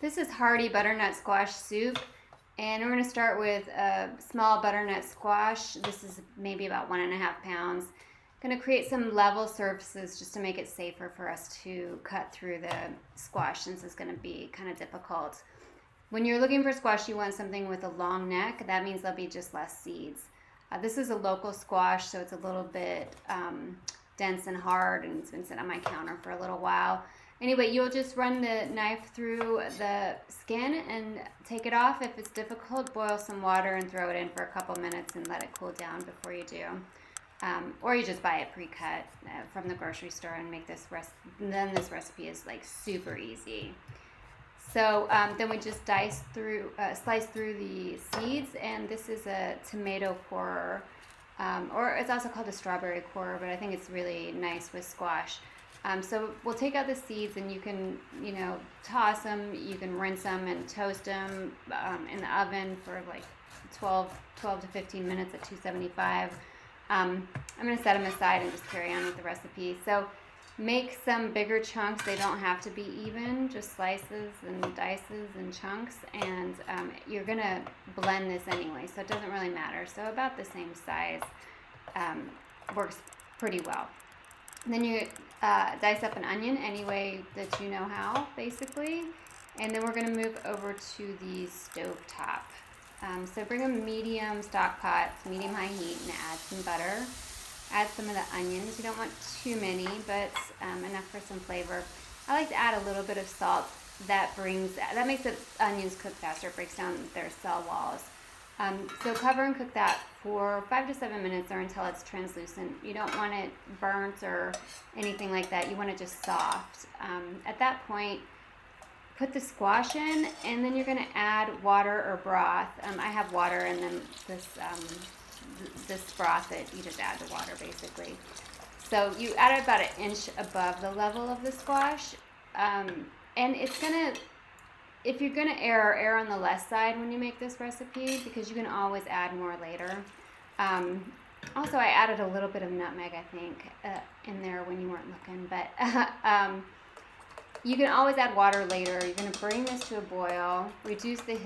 This is hearty butternut squash soup, and we're going to start with a small butternut squash. This is maybe about 1.5 pounds. Going to create some level surfaces just to make it safer for us to cut through the squash, since it's going to be kind of difficult. When you're looking for squash, you want something with a long neck. That means there'll be just less seeds. This is a local squash, so it's a little bit dense and hard, and it's been sitting on my counter for a little while. Anyway, you'll just run the knife through the skin and take it off. If it's difficult, boil some water and throw it in for a couple minutes and let it cool down before you do. Or you just buy it pre-cut from the grocery store and make this recipe. Then this recipe is like super easy. So then we just slice through the seeds, and this is a tomato corer, or it's also called a strawberry corer, but I think it's really nice with squash. So we'll take out the seeds, and you can, toss them. You can rinse them and toast them in the oven for like 12 to 15 minutes at 275. I'm going to set them aside and just carry on with the recipe. So make some bigger chunks. They don't have to be even, just slices and dices and chunks. And you're going to blend this anyway, so it doesn't really matter. So about the same size works pretty well. And then you dice up an onion any way that you know how, basically. And then we're going to move over to the stove top. So bring a medium stock pot to medium-high heat and add some butter. Add some of the onions. You don't want too many, but enough for some flavor. I like to add a little bit of salt. That makes the onions cook faster. It breaks down their cell walls. So cover and cook that for 5 to 7 minutes, or until it's translucent. You don't want it burnt or anything like that. You want it just soft. At that point, put the squash in, and then you're going to add water or broth. I have water, and then this broth that you just add the water, basically. So you add it about 1 inch above the level of the squash, and it's gonna, if you're gonna err on the less side when you make this recipe, because you can always add more later. Also, I added a little bit of nutmeg, I think, in there when you weren't looking, but you can always add water later. You're going to bring this to a boil, reduce the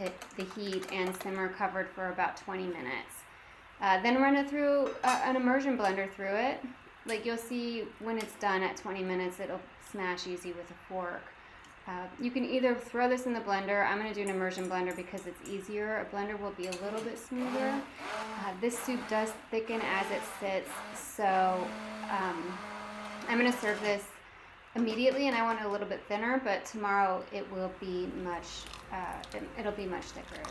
heat, and simmer covered for about 20 minutes. Then run it through an immersion blender through it. Like you'll see when it's done at 20 minutes, it'll smash easy with a fork. You can either throw this in the blender. I'm going to do an immersion blender because it's easier. A blender will be a little bit smoother. This soup does thicken as it sits, so I'm going to serve this immediately, and I want it a little bit thinner, but tomorrow it will be it'll be much thicker.